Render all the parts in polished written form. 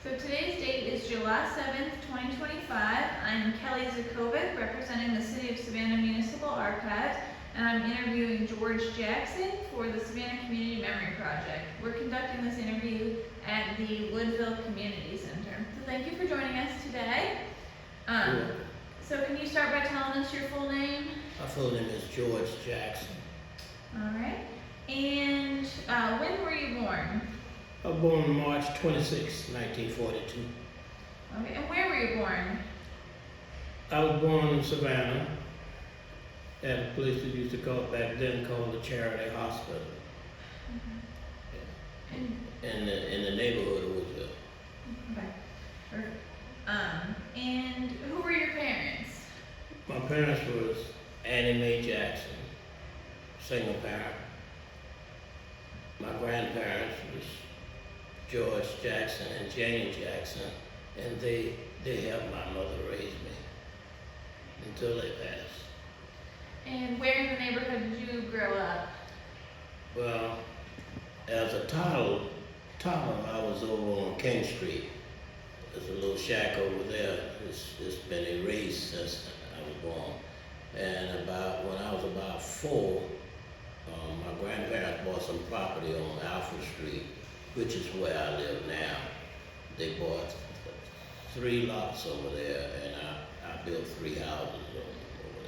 So today's date is July 7th, 2025. I'm Kelly Zacovic, representing the City of Savannah Municipal Archives, and I'm interviewing George Jackson for the Savannah Community Memory Project. We're conducting this interview at the Woodville Community Center. So thank you for joining us today. So can you start by telling us your full name? My full name is George Jackson. All right. And when were you born? I was born March 26, 1942. Okay. And where were you born? I was born in Savannah at a place that used to call back then called the Charity Hospital. In the neighborhood of Woodville. Okay. And who were your parents? My parents was Annie Mae Jackson, single parent. My grandparents was George Jackson and Jane Jackson, and they helped my mother raise me until they passed. And where in the neighborhood did you grow up? Well, as a toddler, I was over on King Street. There's a little shack over there. It's been erased since I was born. And when I was about 4, my grandparents bought some property on Alfred Street, which is where I live now. They bought 3 lots over there, and I built 3 houses over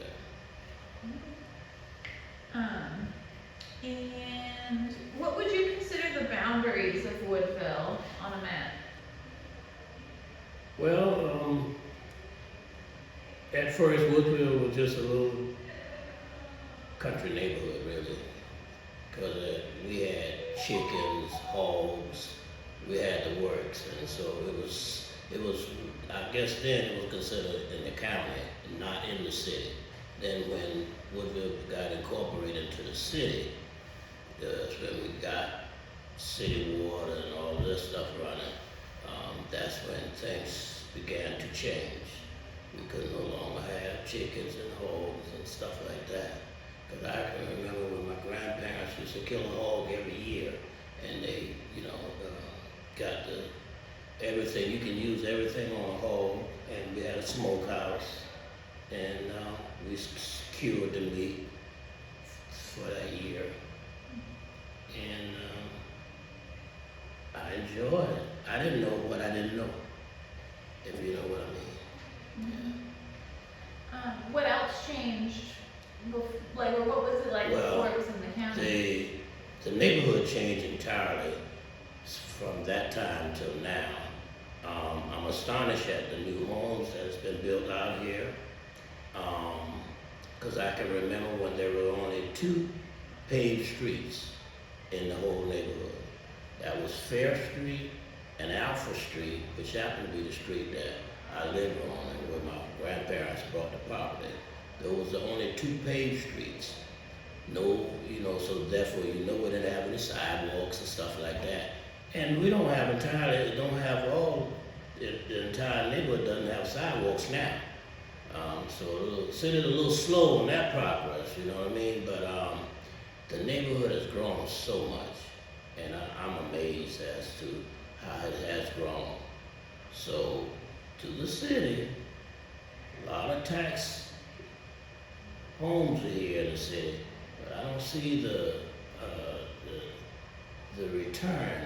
there. And what would you consider the boundaries of Woodville on a map? Well, at first Woodville was just a little country neighborhood, really, because we had chickens, hogs, we had the works, and so it was, I guess then it was considered in the county, not in the city. Then when Woodville got incorporated into the city, that's when we got city water and all this stuff running. That's when things began to change. We could no longer have chickens and hogs and stuff like that. Because I can remember when my grandparents used to kill a hog every year, and they, got everything. You can use everything on a hog, and we had a smokehouse, and we cured the meat for that year, and I enjoyed it. I didn't know what I didn't know, if you know what I mean. Mm-hmm. Yeah. What else changed? Like, what was it like before it was in the county? The neighborhood changed entirely from that time till now. I'm astonished at the new homes that's been built out here, because I can remember when there were only 2 paved streets in the whole neighborhood. That was Fair Street and Alpha Street, which happened to be the street that I lived on and where my grandparents bought the property. Those were the only 2 paved streets. No, so therefore we didn't have any sidewalks and stuff like that. And we don't have the entire neighborhood doesn't have sidewalks now. So the city's a little slow on that progress, you know what I mean? But the neighborhood has grown so much, and I'm amazed as to how it has grown. So to the city, a lot of tax homes are here in the city, but I don't see the return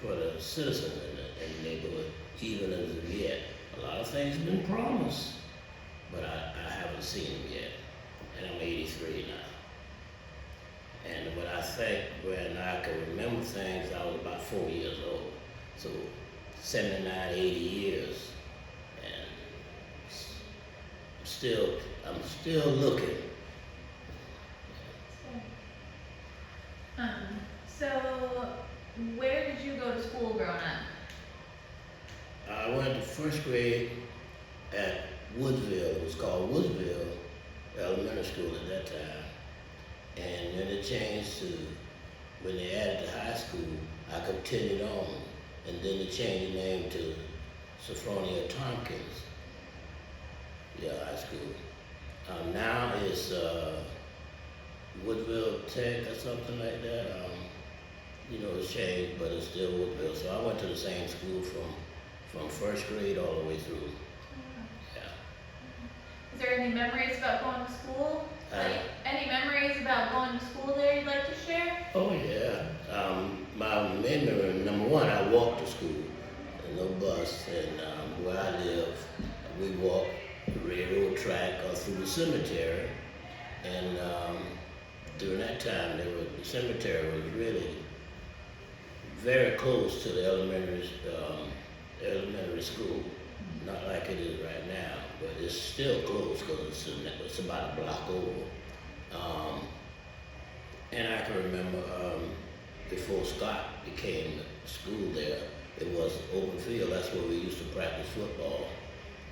for the citizens in the neighborhood, even as of yet. A lot of things have been promised, but I haven't seen them yet, and I'm 83 now. And when I think when I can remember things, I was about 4 years old, so 79, 80 years, and I'm still looking. So where did you go to school growing up? I went to 1st grade at Woodville. It was called Woodville Elementary School at that time. And then it changed to, when they added the high school, I continued on. And then they changed the name to Sophronia Tompkins, high school. Now it's Woodville Tech or something like that. It's changed, but it's still Woodville. So I went to the same school from from first grade all the way through. Yeah. Is there any memories about going to school? Any memories about going to school there you'd like to share? Oh yeah. My memory, number one, I walked to school, no bus, and where I live, we walked the railroad track or through the cemetery, and during that time, the cemetery was really very close to the elementary school. Not like it is right now, but it's still close because it's about a block over. And I can remember before Scott became the school there, it was open field. That's where we used to practice football.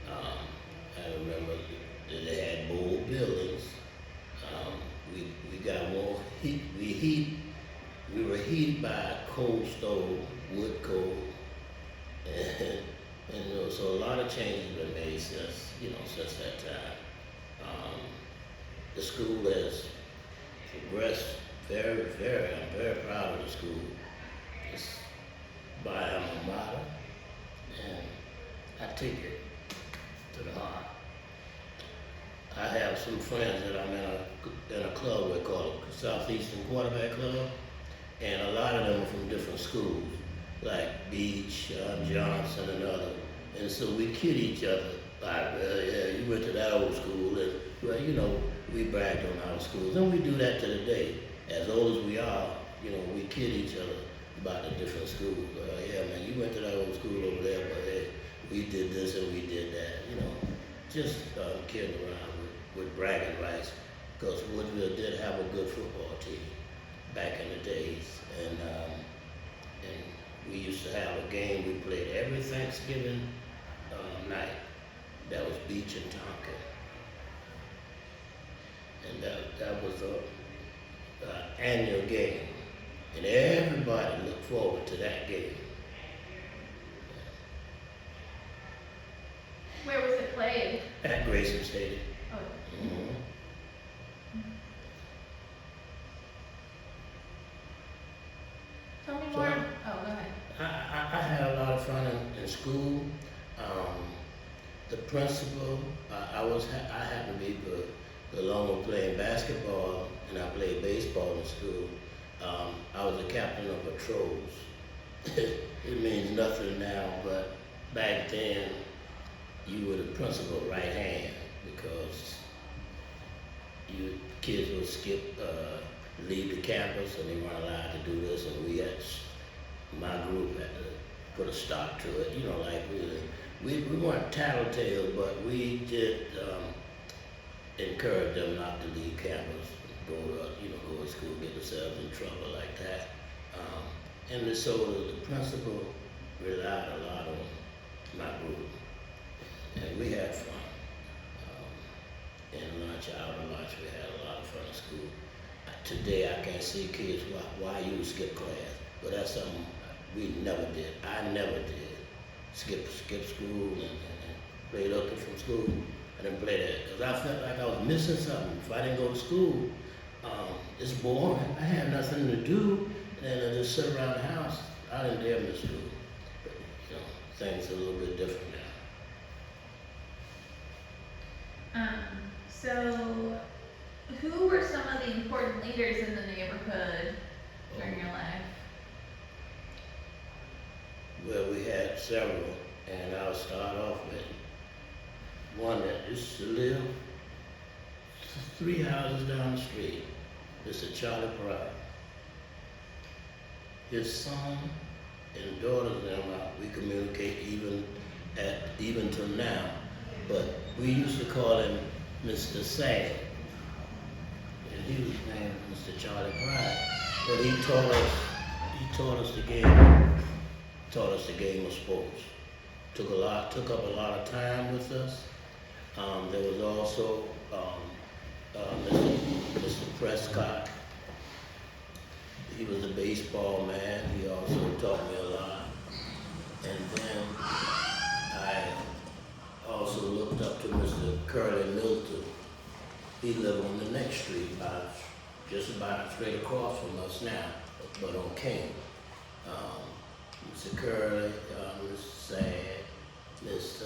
I remember that they had bold buildings. We got more heat. We were heated by a coal stove, wood coal, and so a lot of changes have been made since that time. The school has progressed very, very. I'm very proud of the school. It's by alma mater, and I take it to the heart. I have some friends that I'm in a club we call Southeastern Quarterback Club, and a lot of them are from different schools, like Beach, Johnson, and others. And so we kid each other. Like, well, yeah, you went to that old school, and well, we bragged on our schools, and we do that to the day. As old as we are, we kid each other about the different schools. Yeah, man, you went to that old school over there, but hey, we did this and we did that. Just kidding around with bragging rights, because Woodville did have a good football team back in the days, and we used to have a game we played every Thanksgiving night. That was Beach and Tonkin, and that was a annual game, and everybody looked forward to that game. Where was it played? At Grayson Stadium. Oh. Mm-hmm. Tell me So, more. Oh, go ahead. I had a lot of fun in school. The principal, I happened to be along with playing basketball, and I played baseball in school. I was the captain of patrols. It means nothing now, but back then, you were the principal right hand, because you kids would leave the campus, and they weren't allowed to do this, and my group had to put a stop to it. Like we weren't tattletales, but we did encourage them not to leave campus, go to school, get themselves in trouble like that. And so the principal relied a lot on my group, and we had fun. In lunch, out of lunch, we had a lot of fun in school. Today, I can't see kids why you would skip class, but that's something we never did. I never did. Skip school and play looking from school. I didn't play that because I felt like I was missing something. If I didn't go to school, it's boring. I had nothing to do, and I just sit around the house. I didn't dare miss school. But, things are a little bit different now. So, who were some of the important leaders in the neighborhood during your life? Well, we had several, and I'll start off with one that used to live 3 houses down the street, Mr. Charlie Pride. His son and daughters and we communicate even till now, but we used to call him Mr. Sad, and he was named Mr. Charlie Pride. But he taught us the game of sports. Took up a lot of time with us. There was also Mr. Prescott. He was a baseball man. He also taught me a lot. And then I also looked up to Mr. Curly Milton. He lived on the next street, just about straight across from us now, but on King. Mr. Curly, Mr. Sad, Miss,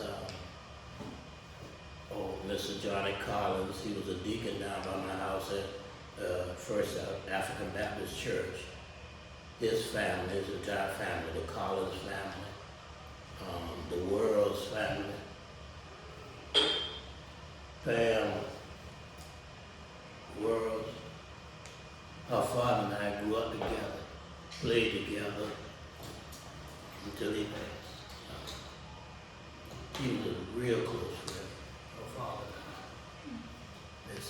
Mr. Johnny Collins, he was a deacon down by my house at First African Baptist Church. His family, his entire family, the Collins family, the World's family, Pam World, her father and I grew up together, played together until he passed. He was a real close friend, her father and I. Miss,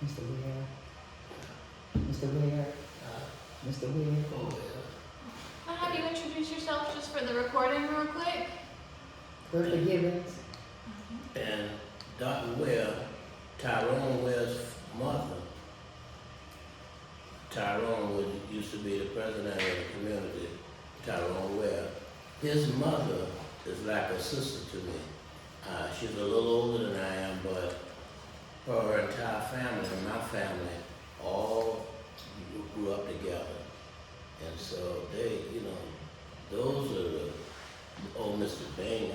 Mr. Ware. Mr. Ware. Mr. Ware. oh I'll have you introduce yourself just for the recording real quick. Bertha Gibbons. yeah. And Dr. Ware, Tyrone Ware's mother, Tyrone used to be the president of the community, Tyrone Ware. His mother is like a sister to me. She's a little older than I am, but her entire family, my family, all grew up together. And so they, those are the, Mr. Bain,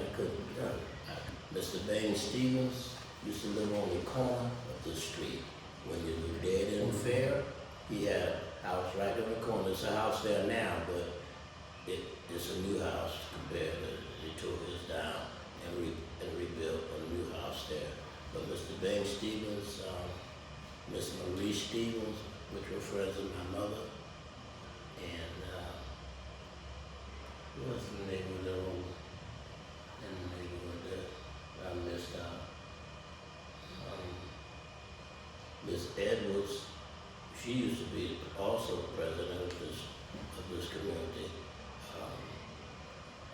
Mr. Bain Stevens used to live on the corner of the street. When you were dead in the fair, he had a house right on the corner. There's a house there now, but it's a new house compared to, they tore his down and rebuilt a new house there. But Mr. Ben Stevens, Miss Marie Stevens, which were friends of my mother, and what's the neighborhood in the neighborhood that I missed out? Miss Edwards, she used to be also president of this community.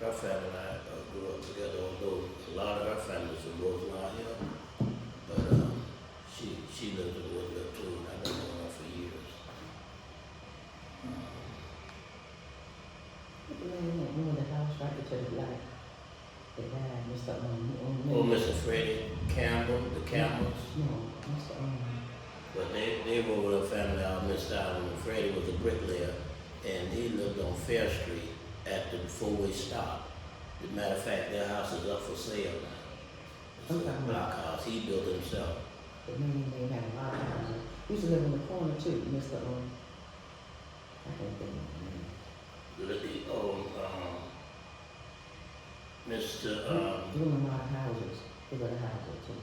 Her family and I grew up together, although a lot of her families were both not here. But she lived in Woodville too, and I've been knowing her for years. What's the name of one of the house right to the light? They died, Mr. Oh, Mr. Freddie Campbell, the Campbells. No, Mr. But they were with a family I missed out on. Freddie was a bricklayer, and he lived on Fair Street at the four-way stop. As a matter of fact, their house is up for sale now. It's a block house he built himself. The name they had a lot of houses. He used to live in the corner too, Mr. I can't think of the name. Mr. He owned a lot of houses. He got a house or two.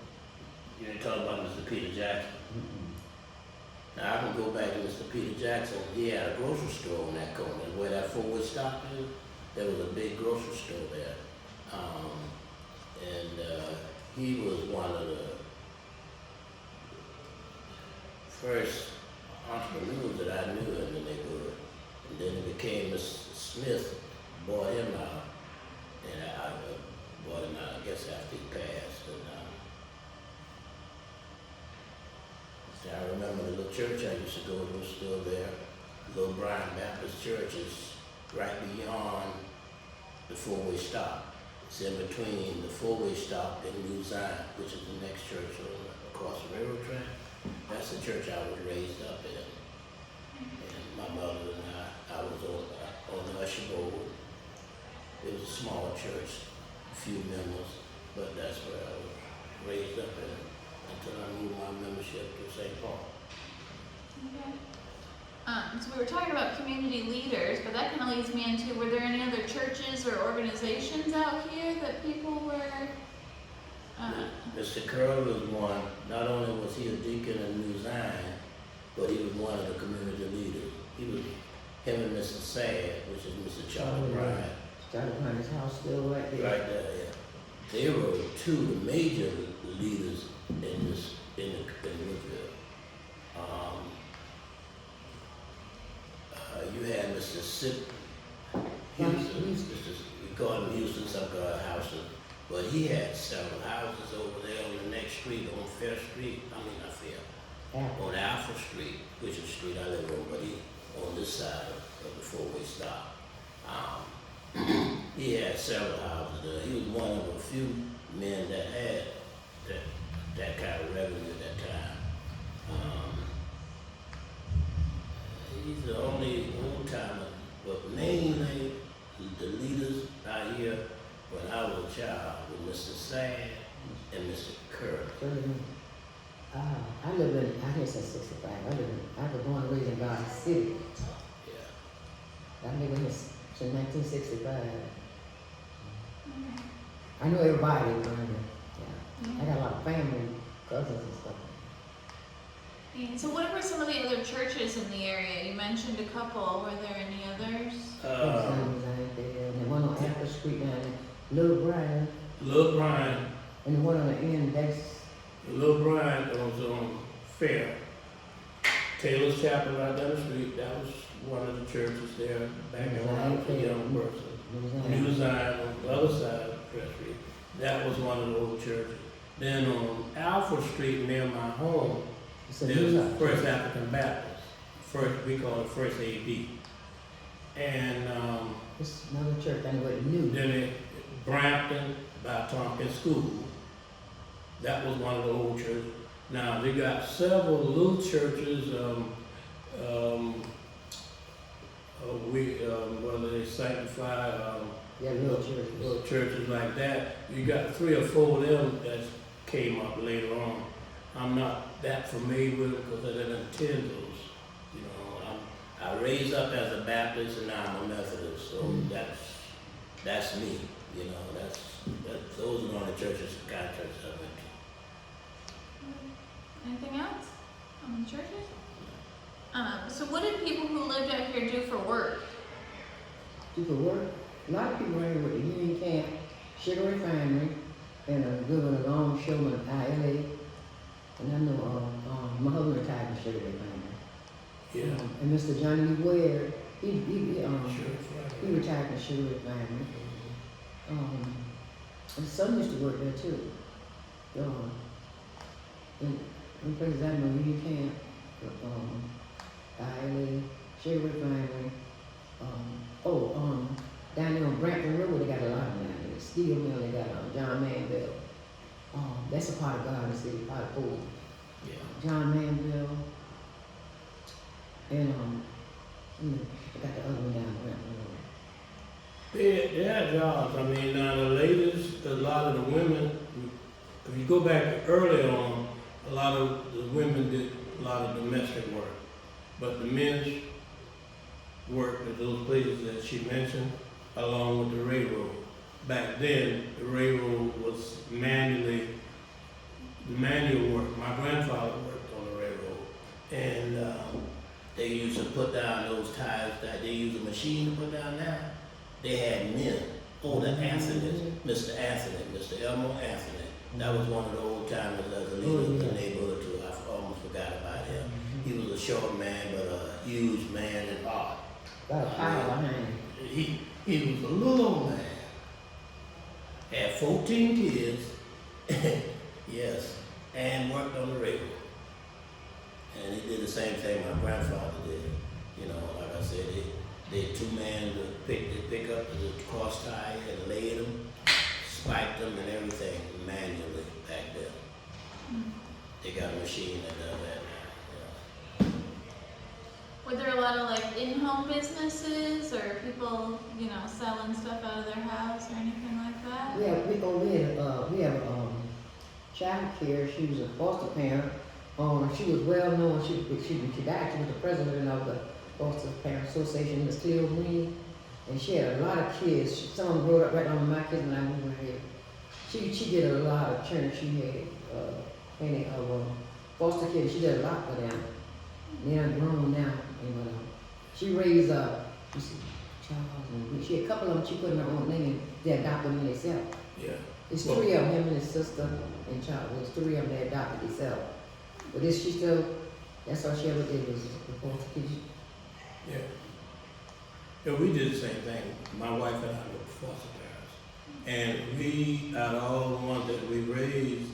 You're talking about Mr. Peter Jackson. Mm-mm. Now I can go back to Mr. Peter Jackson. He had a grocery store on that corner. Where that four-way stop is, there was a big grocery store there. He was one of the first entrepreneurs that I knew in the neighborhood. And then it became Mr. Smith bought him out. And I bought him out, I guess, after he passed. And I remember the little church I used to go to was still there. Little Bryan Baptist Church is right beyond the four-way stop. It's in between the four-way stop and New Zion, which is the next church across the railroad track. That's the church I was raised up in. And my mother and I was on the usher board. It was a small church, a few members, but that's where I was raised up in until I moved my membership to St. Paul. Okay. So we were talking about community leaders, but that kind of leads me into, were there any other churches or organizations out here that people were? Mr. Curl was one. Not only was he a deacon in New Zion, but he was one of the community leaders. He was him and Mr. Sad, which is Mr. Charlie Bryant. Charlie Bryant's house still right there. Right there, yeah. They were two of the major leaders in Woodville. You had Mr. Sip Houston, we call him Houston, some call him Houston, but he had several houses over there on the next street, on Fair Street, not Fair, on Alpha Street, which is the street I live on, but he on this side of the four-way stop. He had several houses there. He was one of a few men that had that kind of revenue at that time. He's the only old timer, but mainly the leaders out here when I was a child were the city. Yeah. I've been here since 1965. I know everybody around here. Yeah. I got a lot of family, cousins and stuff. And so what were some of the other churches in the area? You mentioned a couple. Were there any others? And the one on Apple Street down there, Little Brian, Little Brian, and the one on the end, that's Little Brian was on Fair. Taylor's Chapel right down the street, that was one of the churches there back when I was a young person. New Zion on the other side of Press Street, that was one of the old churches. Then on Alfred Street near my home, there's First African Baptist. We call it First AD. And it's another church, I know what new. then Brampton by Tompkins School. That was one of the old churches. Now they got several little churches. Whether they sanctify little churches like that. You got 3 or 4 of them that came up later on. I'm not that familiar with them because I didn't attend those. You know, I raised up as a Baptist and now I'm a Methodist, so that's me. You know, those are one of the churches, the kind of churches I went to. Anything else on the churches? So what did people who lived out here do for work? Do for work? A lot of people around here with the Union Camp, Sugar Refinery, and a good one, a longshoreman, ILA. And I know my husband retired from Sugar Refinery. Yeah. And Mr. Johnny Ware, he retired from Sugar Refinery. And son used to work there too. In places I know, you can't. ILA, Sugar Refinery. Down there on Brampton Road, they got a lot of them down there. Steel Mill, they got John Manville. That's a part of Garden City, part of Ford. Yeah. John Manville. And I got the other one down Brampton Road. They had jobs. I mean, now the ladies, a lot of the women, if you go back early on, a lot of the women did a lot of domestic work. But the men's worked at those places that she mentioned, along with the railroad. Back then, the railroad was manual work. My grandfather worked on the railroad. And they used to put down those ties that they use a machine to put down now. They had men, older Anthony, Mr. Anthony, Mr. Elmo Anthony. That was one of the old timers as a leader of the neighborhood too. I almost forgot about him. He was a short man, but a huge man in art. Got a power behind him. He was a little old man. Had 14 kids, yes, and worked on the railroad. And he did the same thing my grandfather did. You know, like I said, they had 2 men to pick up the cross tie and lay them, spiked them and everything manually back then. They got a machine that does that now. Were there a lot of like in-home businesses or people, you know, selling stuff out of their house or anything like that? We have child care. She was a foster parent. She was well known. She died. She was the president of the Foster Parent Association, Miss Cleo Green. And she had a lot of kids. Some of them grew up right on my kids when I moved around here. She did a lot of children. She had plenty of foster kids. She did a lot for them. They are grown now. And she raised Charles, and she had a couple of them she put in her own name and they adopted them themselves. Yeah. It's 3 of them, him and his sister and Charles. There's 3 of them they adopted themselves. But this she still, that's all she ever did was the foster kids. Yeah. Yeah, we did the same thing. My wife and I were foster parents. And we, out of all the ones that we raised,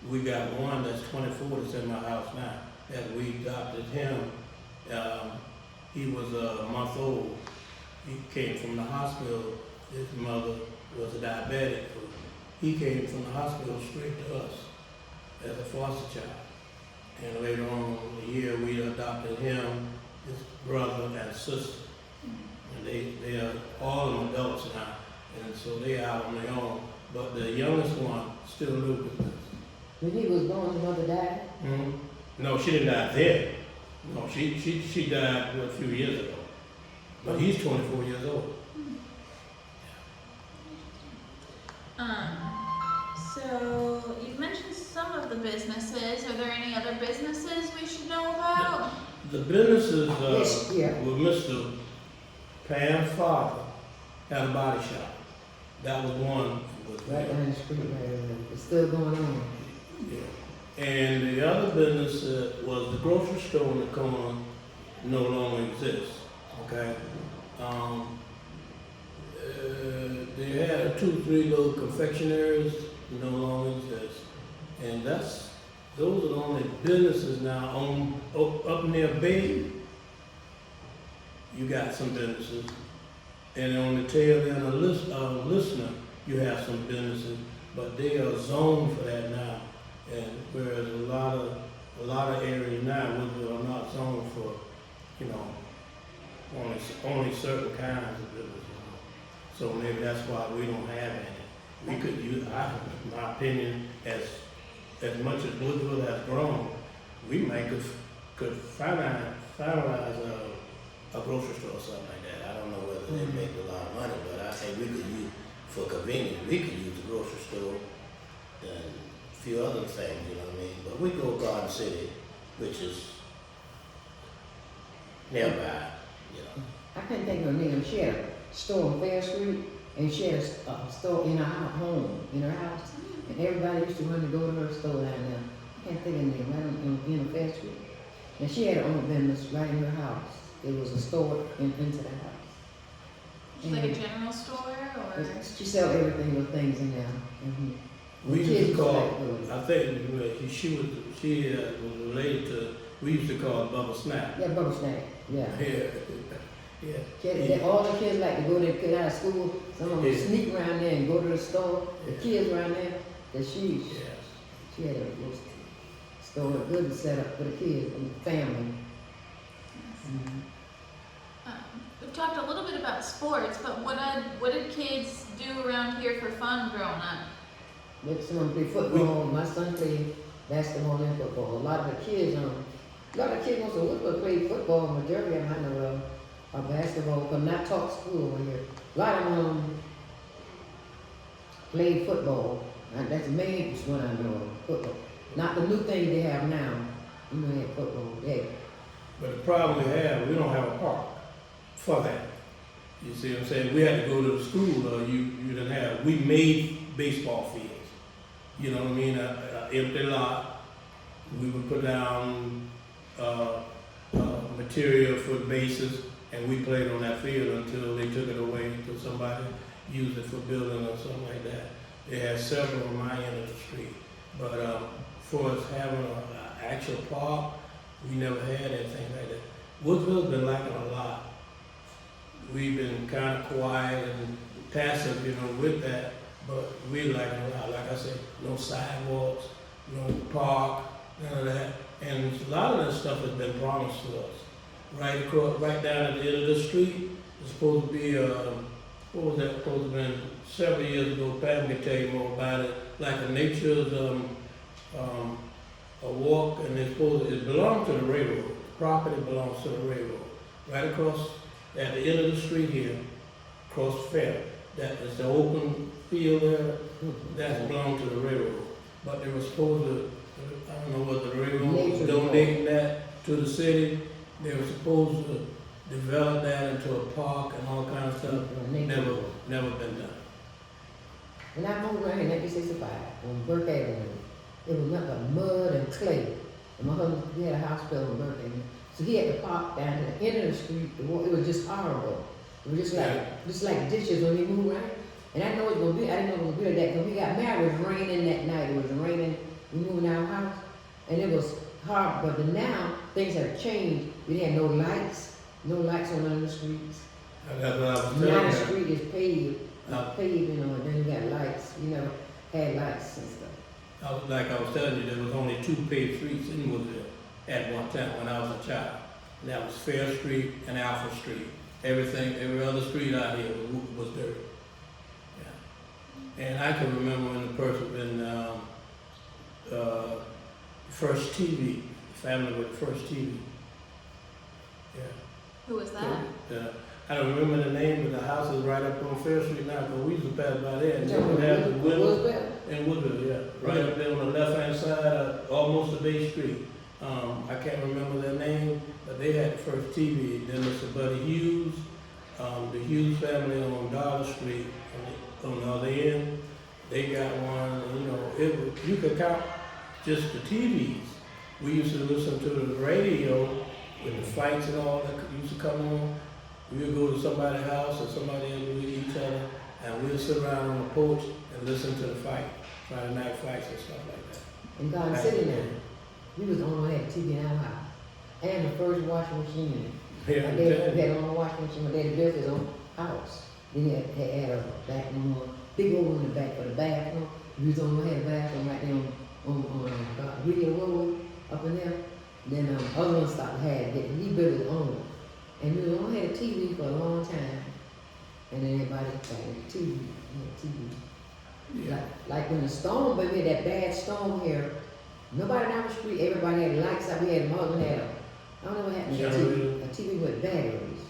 we got one that's 24 that's in my house now, that we adopted him. He was a month old. He came from the hospital. His mother was a diabetic. He came from the hospital straight to us as a foster child. And later on in the year, we adopted him, his brother and sister. And they are all of them adults now. And so they out on their own. But the youngest one still lives with us. When he was born, his mother died? No, she didn't die then. No, she died a few years ago, but he's 24 years old. So you've mentioned some of the businesses. Are there any other businesses we should know about? The businesses, Yes, yeah. with Mr. Pam's father had a body shop. That was one. Right down the street, right there. It's still going on. Yeah. And the other business was the grocery store in the corner no longer exists, okay? They had 2, 3 little confectionaries no longer exist. And those are the only businesses now up near Bay. You got some businesses. And on the tail end of Listener, you have some businesses, but they are zoned for that now. And whereas a lot of areas now, Woodville are not zoned for, only certain kinds of businesses. So maybe that's why we don't have any. We could use, in my opinion, as much as Woodville has grown, we might could finalize a grocery store or something like that. I don't know whether they make a lot of money, but I think we could use, for convenience, we could use the grocery store and a few other things, you know what I mean? But we go Garden City, which is nearby, you know. I can't think of her name. She had a store on Fair Street, and she had a store in her home, in her house. And everybody used to run to go to her store down there. I can't think of her name, right on Fair Street. And she had her own business right in her house. It was a store into the house. Like a general store, or? She sell everything with things in there. We The used kids to call, like those. I think she was related to, we used to call it Bubble Snap. Yeah, Bubble Snack, yeah. Yeah. All the kids like to go there, get out of school. Some of them Yeah. sneak around there and go to the store. The Yeah. kids around there, that she Yeah. had a little store, good set up for the kids and the family. We've talked a little bit about sports, but what did kids do around here for fun growing up? But some of them play football. My son played basketball and football. A lot of the kids wants to Woodville play football. Majority of them I know are basketball, but not talk school over here. A lot of them play football. That's the main one I know of, football. Not the new thing they have now. You know, they have football. But the problem we don't have a park for that. You see what I'm saying? We had to go to the school, you didn't have, we made baseball fields. You know what I mean? A empty lot. We would put down, material for the bases, and we played on that field until they took it away, until somebody used it for building or something like that. They had several on my end of the street. But, for us having an actual park, we never had anything like that. Woodville's been lacking a lot. We've been kind of quiet and passive, with that, but we're lacking a lot. Like I said, no sidewalks, no park, none of that. And a lot of that stuff has been promised to us. Right down at the end of the street, it's supposed to be, what was that supposed to have been several years ago? Pam can tell you more about it. Like a nature's, a walk, and it belongs to the railroad. The property belongs to the railroad. Right across, at the end of the street here, across the fair, that is the open field there, that belongs to the railroad. But they were supposed to, I don't know whether the railroad was donating that to the city. They were supposed to develop that into a park and all kinds of stuff. Never been done. When I moved around in 1965, on Burke Avenue, it was nothing but mud and clay. And my husband, he had a house built on Burke Avenue. So he had to park down at the end of the street. It was just horrible. It was just like dishes when he moved around. And I didn't know it was gonna be like that. When we got married, it was raining that night. It was raining. We moved in our house, and it was hard. But now things have changed. We had no lights on none of the streets. That's what I was telling Now the you. street is paved, and then you got lights. You never had lights and stuff. Like I was telling you, there was only 2 paved streets in Woodville at one time when I was a child. And that was Fair Street and Alpha Street. Every other street out here was dirt. Yeah. And I can remember when First TV, family with First TV. Who was that? I don't remember the name, but the house is right up on Fair Street now, because we used to pass by there, and You they would have the window Woodville? in Woodville, yeah, right up there on the left-hand side, almost to Bay Street. I can't remember their name, but they had the first TV. Then Mr. Buddy Hughes, the Hughes family on Dollar Street, on the other end, they got one. You know, you could count just the TVs. We used to listen to the radio when the fights and all that used to come on. We would go to somebody's house or somebody else with each other, and we'd sit around on the porch and listen to the fight, Friday night fights and stuff like that. In Garden City now, we was the only one that had TV in our house. And the first washing machine. Yeah, My dad had on a washing machine, my daddy built his own house. Then he had a back room, big old room in the back for the bathroom. We was the only one that had a bathroom right there on Rio Road up in there. Then other ones stopped had it. He built his own. And we only had a TV for a long time. And then everybody got a TV. yeah. Like when the storm, but we had that bad storm here. Nobody down the street, everybody had lights out. We had mother had I don't know what happened to the TV. A TV with batteries.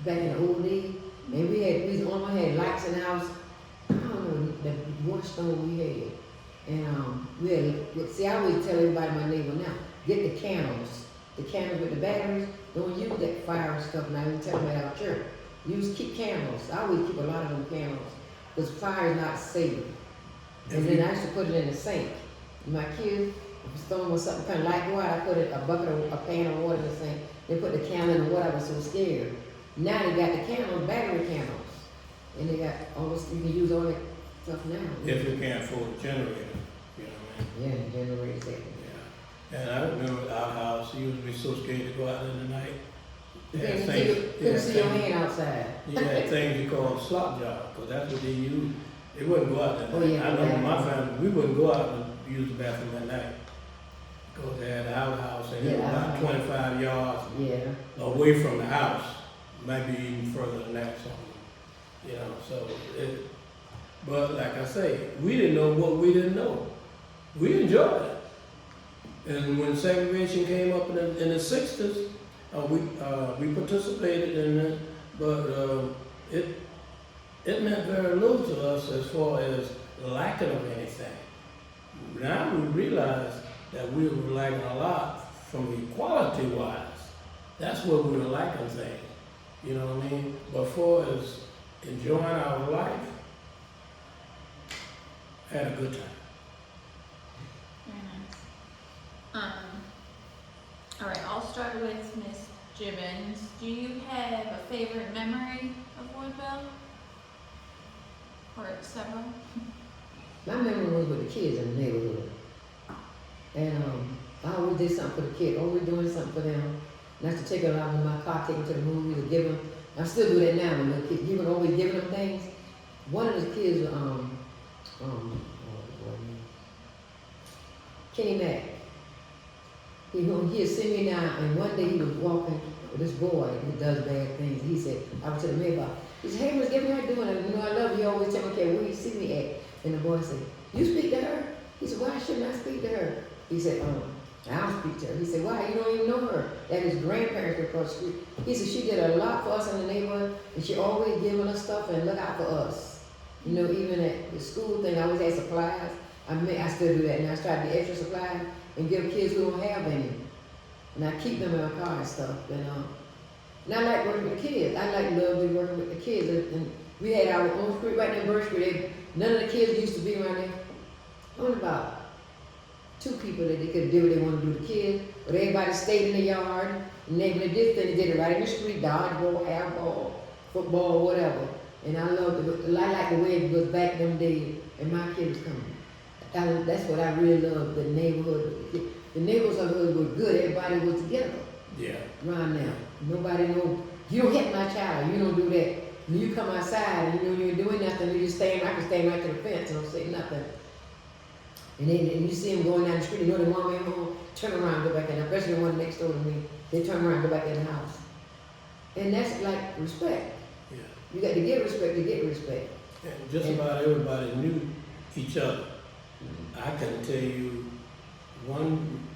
Back in the old days. And we was the only one that had lights in the house. I don't know the one storm we had. And we had, see, I always tell everybody, my neighbor now, get the candles. The candles with the batteries, don't use that fire stuff now. We tell them at our church. Keep candles. I always keep a lot of them candles. Because fire is not safe. And then I used to put it in the sink. My kids, if a storm or something kind of like water, I put a pan of water in the sink. They put the candle in the water. I was so scared. Now they got the candles, battery candles. And they got almost, you can use all that stuff now. If you can't afford a generator, you know what I mean? Yeah, the generators there. Yeah. And I remember our house, you used to be so scared to go out in the night. You couldn't see your hand outside. You had things you called slop job, because that's what they used. They wouldn't go out that night. Oh, yeah, I know yeah. my family, we wouldn't go out and use the bathroom at night. Because they had the outhouse, and it was about 25 yards Yeah. away from the house, maybe even further than that, something. You know, so but like I say, we didn't know what we didn't know. We enjoyed it. And when segregation came up in the 60s, we participated in it, but it meant very little to us as far as lacking of anything. Now we realize that we were lacking a lot from equality-wise. That's where we were lacking things. You know what I mean? But for as enjoying our life, had a good time. Very nice. All right, I'll start with Miss Gibbons. Do you have a favorite memory of Woodville? Or several? My memory was with the kids in the neighborhood. And I always did something for the kids, always doing something for them. And I used to take them out in my car, take them to the movies, or give them. I still do that now when the kids, always giving them things. One of the kids, Kenny Mack. He'll see me now, and one day he was walking with this boy who does bad things. He said, I was to the mailbox. He said, hey, Miss Gibbons, how you doing? And, I love you. He always tell me, okay, where you see me at? And the boy said, you speak to her? He said, why shouldn't I speak to her? He said, I'll speak to her. He said, why? You don't even know her. That his grandparents were across the street. He said, she did a lot for us in the neighborhood, and she always giving us stuff and look out for us. Even at the school thing, I always had supplies. I still do that now. I try to get extra supplies and give kids who don't have any. And I keep them in my car and stuff. And I like working with the kids. I love working with the kids. And we had our own street right there in Birch Street. None of the kids used to be around there. Only about 2 people that they could do what they want to do to the kids. But everybody stayed in the yard. And they did this thing, they did it right in the street. Dodgeball, airball, football, whatever. And I like the way it was back them days. And my kids was coming. That's what I really love, the neighborhood. The neighborhood was good, everybody was together. Yeah. Around now. Nobody know, you don't hit my child, you don't do that. When you come outside and you ain't doing nothing, you just stand, I can stand right to the fence and don't say nothing. And then you see them going down the street, their mom ain't home, turn around, go back in, especially the one next door to me, they turn around, go back in the house. And that's like respect. Yeah. You got to give respect to get respect. And just about everybody knew each other. I can tell you one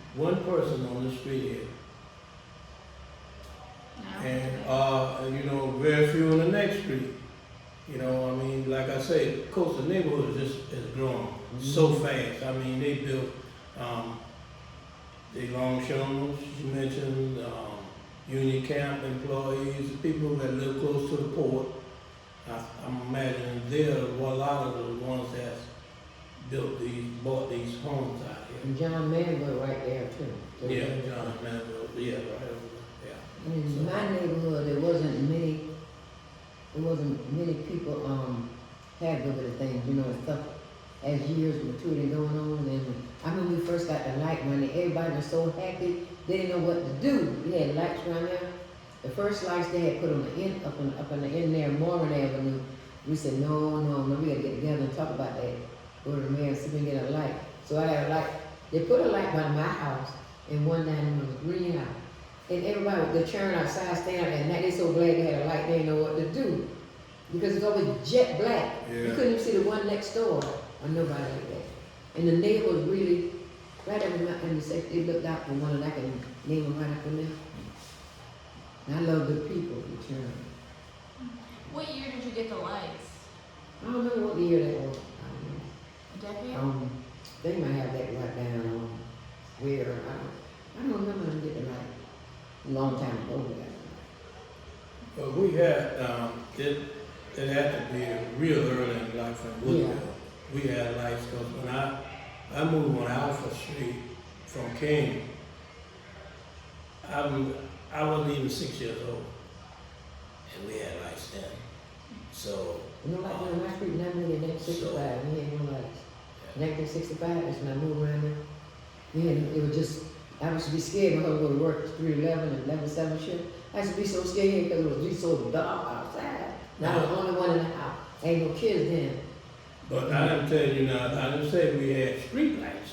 person on the street here. No. And you know, very few on the next street. You know, I mean, like I say, coastal neighborhood has grown so fast. I mean, they built, the longshoremen, you mentioned, union camp employees, people that live close to the port. I'm imagining they're a lot of the ones that bought these homes out here. And John Manville right there too. Yeah, John Manville, yeah, right over there, yeah. In my neighborhood, there wasn't many people, had good at things, you know, and stuff. As years matured going on, and I remember we first got the light money, everybody was so happy, they didn't know what to do. We had lights around there. The first lights they had put on the end, up in the end there, Mormon Avenue. We said, no, we gotta get together and talk about that. Go to the mayor and see if we can get a light. So I had a light, they put a light by my house, and one night it was green out. And everybody, the children outside standing out there, and they so glad they had a light, they didn't know what to do. Because it's always jet black. Yeah. You couldn't even see the one next door, or nobody like that. And the neighbors really, right up in my, and they looked out for one, and I can name them right up in there. And I love the people, the children. What year did you get the lights? I don't know what year that was. A decade? They might have that right down on where, I don't remember them getting the light. A long time ago, we got the light. But we had, it had to be real early in life in Woodville. Yeah. We had lights, because when I moved on Alpha Street from King, I wasn't even 6 years old, and we had lights then. So. You know, like on my street, when I moved in 1965, we had no lights. 1965, that's when I moved around there. Yeah, it was just, I used to be scared when I was going to work 311 and 11-7 shift. I used to be so scared because it was just so dark outside. And I was the only one in the house. Ain't no kids then. But I didn't tell you now, I didn't say we had street lights.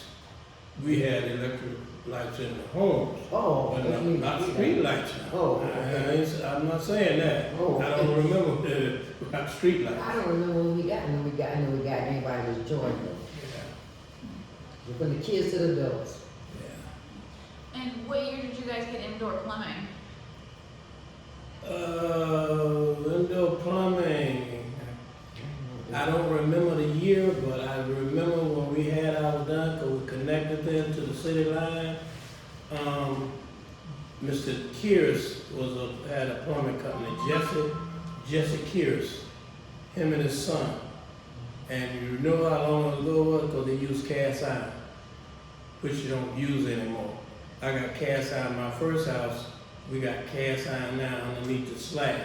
We had electric lights in the homes. Oh, But not street lights now. Oh, okay. I'm not saying that. Oh, I don't remember about street lights. I don't remember when we got, I know we got anybody was joined them. Yeah, From the kids to the adults. yeah. And what year did you guys get indoor plumbing? Indoor plumbing. I don't remember the year, but I remember when we had ours done, because we connected them to the city line. Mr. Kears had a plumbing company, Jesse Kears, him and his son. And you know how long ago it was? Because they used cast iron, which you don't use anymore. I got cast iron in my first house. We got cast iron now underneath the slab.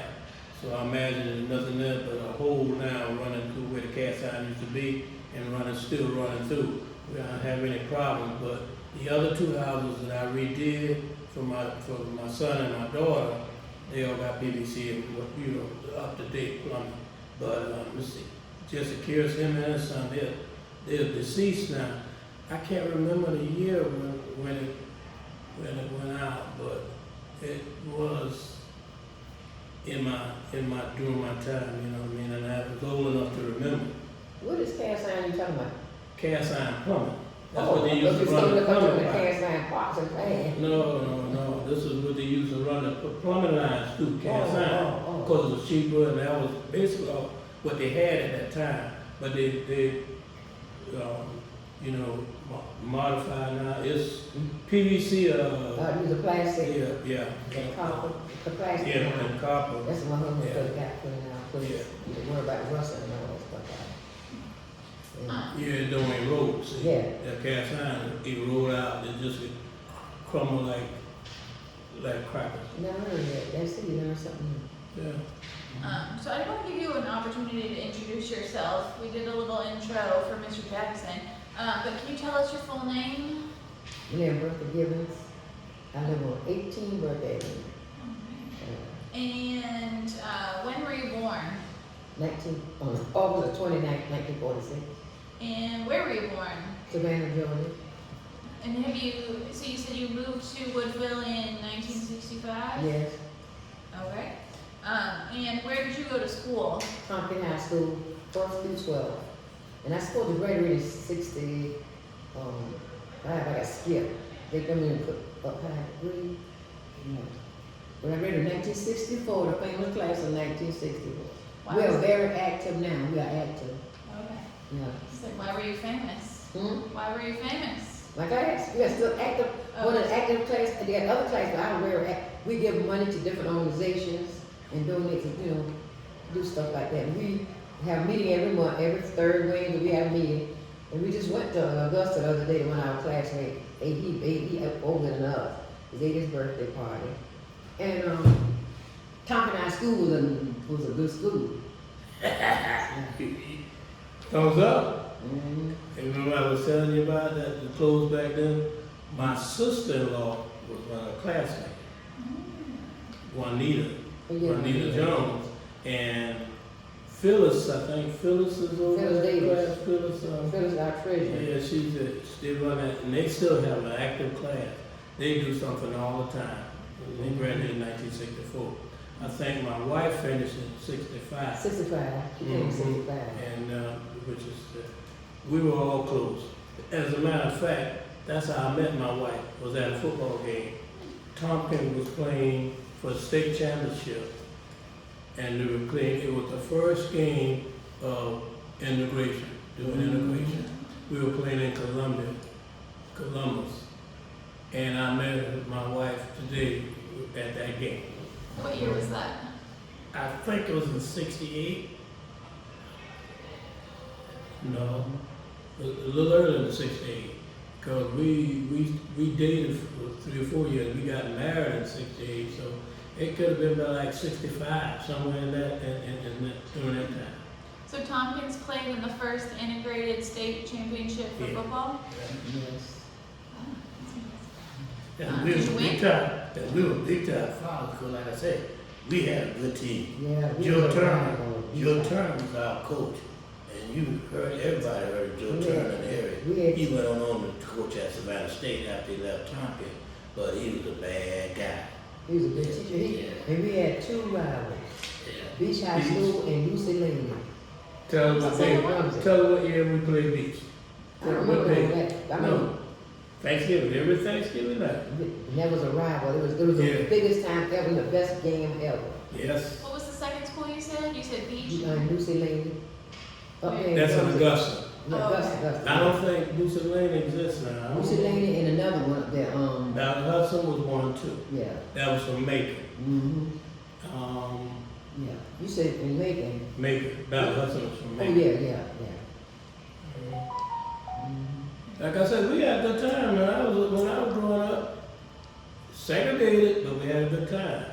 So I imagine there's nothing there but a hole now running through where the cast iron used to be and still running through. We don't have any problems, but the other two houses that I redid for my son and my daughter, they all got PVC and, you know, up-to-date plumbing. But Mr. Jesse Kears, him and his son, they're deceased now. I can't remember the year when it went out, but it was during my time, you know what I mean, and I was old enough to remember. What is cast iron you talking about? Cast iron plumbing. That's Oh, what they used to run the plumbing the lines. cast iron pots and pans. No. This is what they used to run the plumbing lines through, cast iron, because it was cheaper, and that was basically what they had at that time. But they you know, modified now. It's PVC. Use a plastic. Yeah. And copper. The plastic. Yeah, and copper. That's my husband Yeah. got putting out. Yeah. You don't worry about rust and all that stuff. Yeah. Yeah, it don't erode. See? Yeah. That cast iron erode out. It just crumble like crackers. Never heard of that. That's it. You learn something new. Yeah. So I want to give you an opportunity to introduce yourself. We did a little intro for Mr. Jackson, but can you tell us your full name? My name is Bertha Gibbons. I live on 18 Bertha Avenue. And when were you born? August 29th, 1946. And where were you born? Savannah, Georgia. And so you said you moved to Woodville in 1965? Yes. Okay. And where did you go to school? Tompkins High School, 1st through 12. And I supposed to graduate in 60, I got skipped. They come in and put up high degree. graduated in 1964, the famous class of 1964. Wow. We are very active now. We are active. Okay. Yeah. So why were you famous? Why were you famous? Like I asked, we are still active. Oh. One of the active class, they got other classes, but I don't very we give money to different organizations and donate to, do stuff like that. We have a meeting every month, every third Wednesday we have a meeting. And we just went to Augusta the other day to one of our classmates, he older than us. His 80th birthday party. And Tompkins High School was a good school. Thumbs up. Mm-hmm. And remember I was telling you about that, the clothes back then? My sister-in-law was one of the classmates, Juanita. Oh, yeah, Juanita Jones, and Phyllis, I think Phyllis is over Phyllis that Davis. class. Phyllis, Phyllis, our treasurer. yeah, they run that, and they still have an active class. They do something all the time. They graduated in 1964. I think my wife finished in 65. 65. She came in 65. And, which is, we were all close. As a matter of fact, that's how I met my wife, was at a football game. Tompkins was playing for the state championship, and they were playing, it was the first game of integration, doing integration. We were playing in Columbus, and I met my wife today at that game. What year was that? I think it was in 68. No, a little earlier than 68. Because we dated for 3 or 4 years. We got married in 68, so it could have been about like 65, somewhere in that, during that time. So Tompkins played in the first integrated state championship for Yeah. football? Yes. And we Did were you big time, and we were big time fathers, because like I said, we had a good team. Yeah. we Joe were Turner, around. Joe Turner was our coach, and you heard, everybody heard Joe Yeah. Turner in the area. We had He went on to coach at Savannah State after he left Tompkins, but he was a bad guy. He was a good teacher. And we had 2 rivals, Yeah. Beach High Beach. School and Lucy Lane. Tell What's us that what one? day, tell us what year we played beach. I don't remember What day? that. I mean, No, Thanksgiving, every Thanksgiving night. and that was a rival. It was Yeah. the biggest time ever, and the best game ever. Yes, What was the second school you said? You said Beach? Lucy Lane. Up there in that's in Brunswick. Augusta. Yeah, Oh, Augusta, okay. Augusta. I don't think Lucy Lane exists now. I don't Lucy know. Lane and another one up there. Now Hudson was 1 too. Yeah. That was from Macon. Mm-hmm. Yeah. You said in Macon. Macon. Ballard Hudson was from Oh Macon. yeah. Like I said, we had a good time. When I was growing up, segregated, but we had a good time.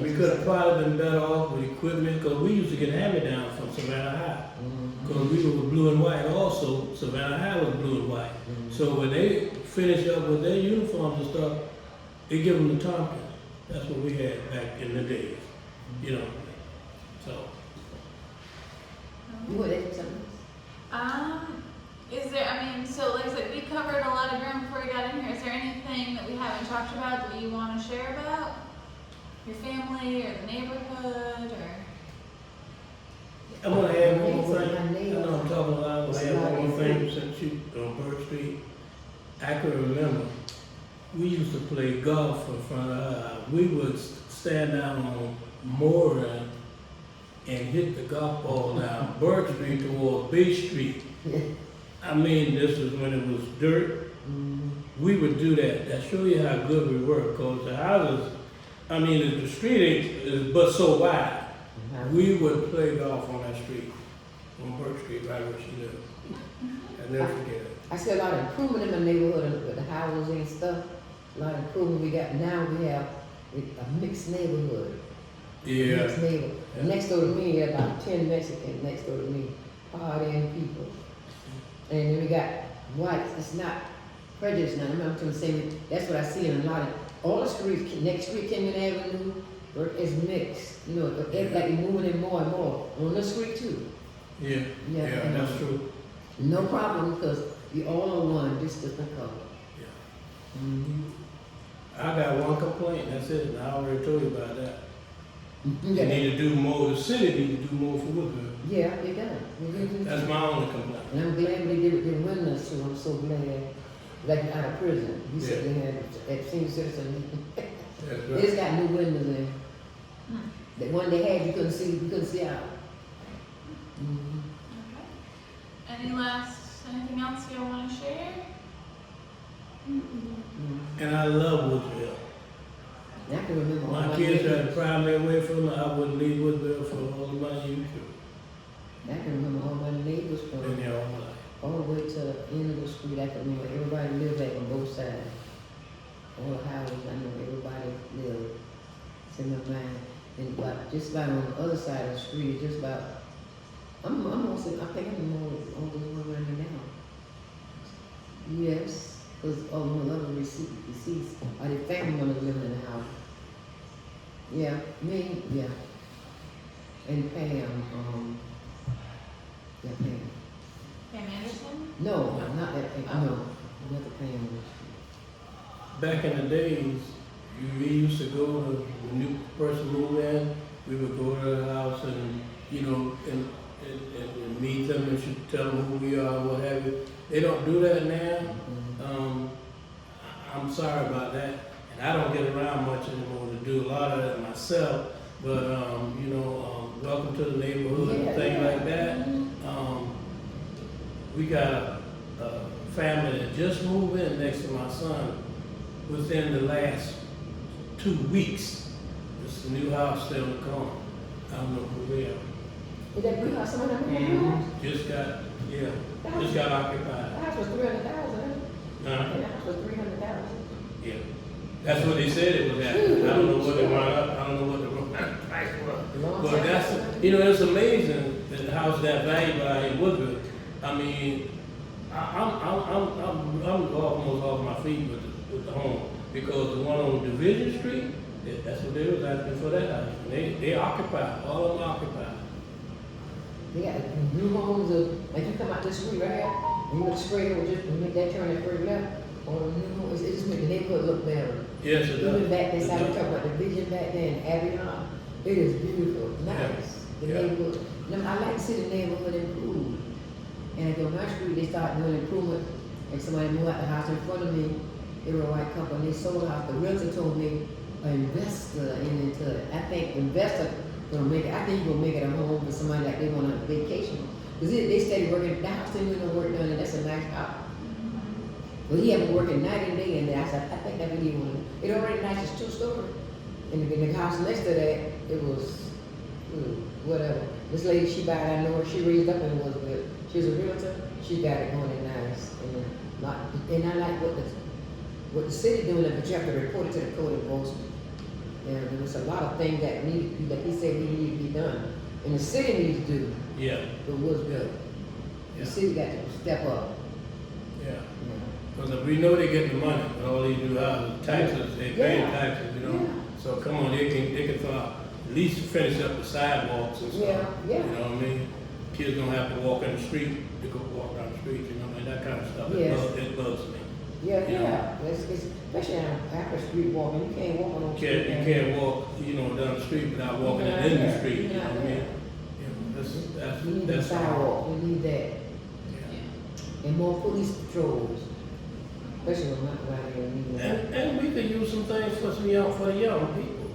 We could have probably been better off with equipment, because we used to get hand-me-downs from Savannah High. Because we were blue and white also, Savannah High was blue and white. So when they finished up with their uniforms and stuff, they give them the Tompkins. That's what we had back in the days, so. You want to add something? Is there, so like I said, we covered a lot of ground before we got in here. Is there anything that we haven't talked about that you want to share about? Your family or the neighborhood or? I'm gonna add one more My thing. I neighbor. know I'm talking a lot, I'm gonna add one more thing since you on Bird Street. I can remember, we used to play golf in front of our house. We would stand down on Moran and hit the golf ball down Bird Street toward Bay Street. This was when it was dirt. We would do that. That show you how good we were, because the houses, the street is but so wide. We would play golf on that street, on Bird Street, right where she lived. I'll never forget it. I see a lot of improvement in my neighborhood with the houses and stuff. A lot of improvement we got. Now we have a mixed neighborhood. Yeah. Mixed neighborhood. Yeah. Next door to me, there are about 10 Mexicans next door to me, partying people. And then we got whites. It's not prejudice now. I'm trying to say that's what I see in a lot of all the streets. Next street, Kenyon Avenue, is mixed. Like they're moving in more and more on the street too. Yeah, Yeah, that's true. No problem because we all on one, just different color. Yeah. I got one complaint, that's it, and I already told you about that. Mm-hmm. They need to do more, the city need to do more for Woodville. Yeah, it does. That's my only complaint. And I'm glad they did it in Witness too. I'm so glad. Like out of prison. We said they had at senior citizen. That's They right. just got new windows in. Hmm. The one they had, you couldn't see out. Mhm. Okay. Anything else you want to share? Mhm. And I love Woodville. I can remember all My kids tried to neighbors. pry me away from it, I wouldn't leave Woodville for all the money you could. I can remember all my neighbors Been from there all my life. all the way to the end of the street. I can remember everybody lived there on both sides. All the houses, I know everybody lived. It's in my mind. And just about on the other side of the street, just about, I'm also, I think I'm more on the one right now. Yes, because all my other deceased, or the family members living in the house. Yeah, me, yeah. And Pam, yeah, Pam. Pam Anderson? No, not that Pam, no, another Pam. Back in the days, we used to go to, when new person moved in, we would go to the house and, you know, and meet them and should tell them who we are, what have you. They don't do that now. I'm sorry about that. And I don't get around much anymore to do a lot of that myself. But, you know, welcome to the neighborhood and things like that. We got a family that just moved in next to my son within the last 2 weeks. It's a new house still to come. I don't know who they are. Did that bring out some of them? Just got occupied. The house was 300,000. The Huh? house was 300,000. Yeah. That's what they said it was at. I don't know what they wound up, I don't know what the price was. But that's, you know, it's amazing that the house that valuable out in Woodville. I mean, I'm almost off my feet with the home, because the one on Division Street, that's what they was asking for that house. They occupied, all of them occupied. They got new homes like you come out this street right here, and you look straight over, just make that turn and straight left, on the new homes, it just make the neighborhood look better. Yes, it Even does. back there, It I was does. talking about the vision back there in Avion, it is beautiful, nice, the Yeah. neighborhood. I like to see the neighborhood improve. And if on my street, they start doing improvement, and somebody moved out the house in front of me, they were a white couple, and they sold the house, the realtor told me, an investor into it. I think investor gonna make it, I think you're gonna make it a home for somebody like they want a vacation. Cause they steady working, the house didn't do no work done, and that's a nice house. But he had been working night and day, and I said, I think that really want it. It already nice, it's 2-story. And the house next to that, it was, whatever. This lady, she bought it, I know her, she raised up and was good. She was a realtor, she got it going in nice. And I like what the city doing, but you have to report it to the code enforcement. Yeah, there was a lot of things that needed, that he said need to be done. And the city needs to do, Yeah, but was good. Yeah. The city got to step up. yeah. Yeah. Because we know they get the money with all these new houses, taxes, they pay Yeah. taxes, you know. Yeah. So come on, they can at least finish up the sidewalks and stuff. Yeah, yeah. You know what I mean? Kids don't have to walk in the street, they go walk down the street, you know, and that kind of stuff. Yes. It bugs me. Yeah, You know. yeah, especially on after street walking, you can't walk on the street. You can't walk, you know, down the street without walking in the street, you know what I mean? We need the That's sidewalk, we need that, Yeah. and more police patrols, especially when I'm around here, we need that. And we could use some things for the young people.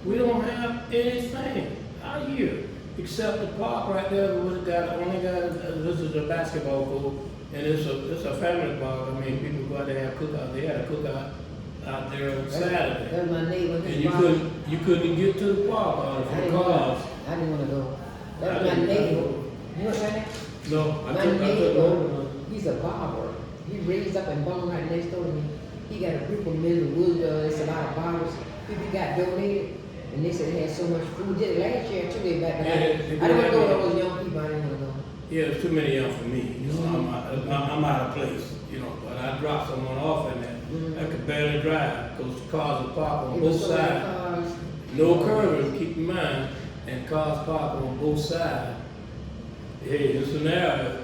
We don't have anything out here except the park right there. This is a basketball court, and it's a family park. I mean, people go out there have cookouts. They had a cookout out there on Saturday, That was my neighbor, and his you mom. couldn't get to the park I for didn't cars. I didn't wanna go. That I was my didn't- neighbor, you know what that is? No, I My took neighbor, over. he's a barber. He raised up and born right next door to me. He got a group of men in Woodville, there's a lot of barbers. People got donated, and they said they had so much food. Did it last year too, they back Yeah, then. they I didn't wanna go did. with all those young people, I didn't wanna go. Yeah, there's too many young for me. You know, I'm out of place. You know, but I dropped someone off in there. I could barely drive because the cars are parked on It both was so many sides. cars. No curving, keep in mind, and cars parked on both sides. Hey, it's an area.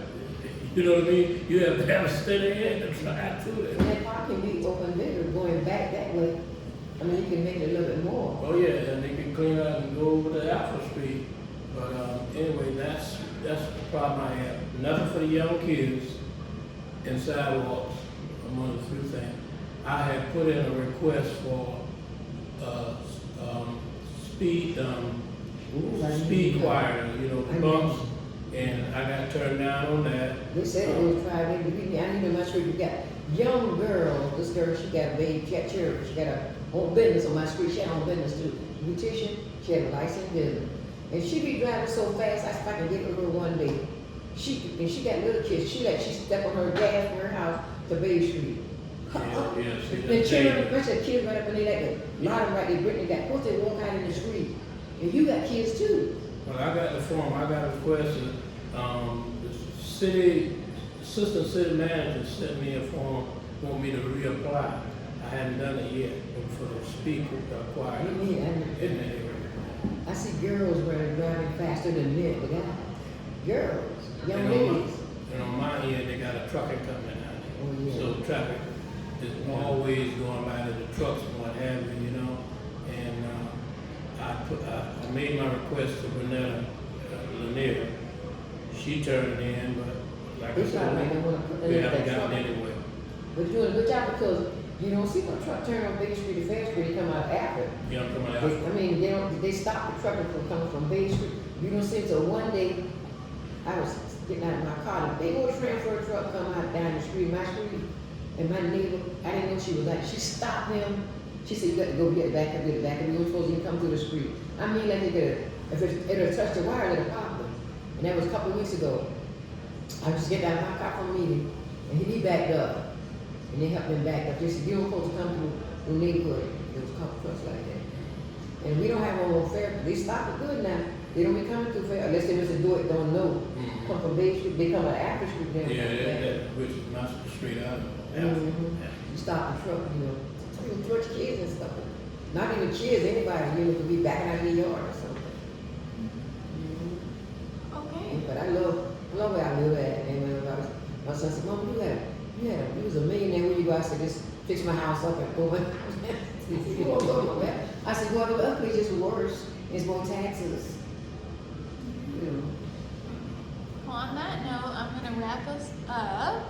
You know what I mean? You have to have a steady hand to drive through And there. that park can be open bigger, going back that way. I mean, you can make it a little bit more. Oh yeah, and they can clean out and go over to Alpha Street. But anyway, that's the problem I have. Nothing for the young kids and sidewalks. Among the few things. I have put in a request for speed, Ooh, I speed need choir, you know, I the know. bumps, and I got turned down on that. They said it was private, I need to make sure you got young girl, this girl, she got a baby, she got children, she got a own business on my street, she had her own business too. Beautician, she had a licensed business. And she be driving so fast, I said, if I can get with her one day. And she got little kids, she step on her gas from her house to Bay Street. Yeah, see, The that's children, dangerous. bunch of kids right up in there, like a lot of them right there, Brittany got, of course they walk out in the street. And you got kids too. Well, I got the form, I got a question, the city, assistant city manager sent me a form, want me to reapply. I hadn't done it yet, for the speed choir. I see girls driving faster than men, the guys. Girls, young And ladies. and on my end, they got a trucking company out Oh, there. yeah. So traffic is always going by to the trucks and what have you, you know? And, I made my request to Renetta Lanier. She turned it in, but like I They try to make them said, wanna put we in haven't that gotten truck. anywhere. But you're doing a good job because you don't see no truck turn on Bay Street to Fair Street, they come out after. You know, coming out. I mean, they stop the trucker from coming from Bay Street. You don't see it till one day, I was getting out of my car, and a big old transfer truck come out down the street, my street, and my neighbor, I didn't know she was like, she stopped him. She said, you got to go get it back up, you weren't supposed to even come through the street. I mean, like they could, if it'd touched the wire, it'd pop them. And that was a couple of weeks ago. I was getting out of my car from a meeting, and he backed up. And they helped him back up. They said, you don't supposed to come through the neighborhood. There was a couple trucks like that. And we don't have one on fair, they stop it good now. They don't be coming through fair, unless they just do it, don't know. Mhm. Come from Bay Street, they come out after street then. Which is not straight out of it. Mhm. You stop the truck, you know, you touch kids and stuff. Not even kids, anybody, you know, could be backing out of the yard or something. Okay. But I love where I live at, and when I was, my son said, Mom, you was a millionaire when you go, I said, just fix my house up and go away. I said, well, the ugly just worse, it's more taxes. You know. Well, on that note, I'm gonna wrap us up.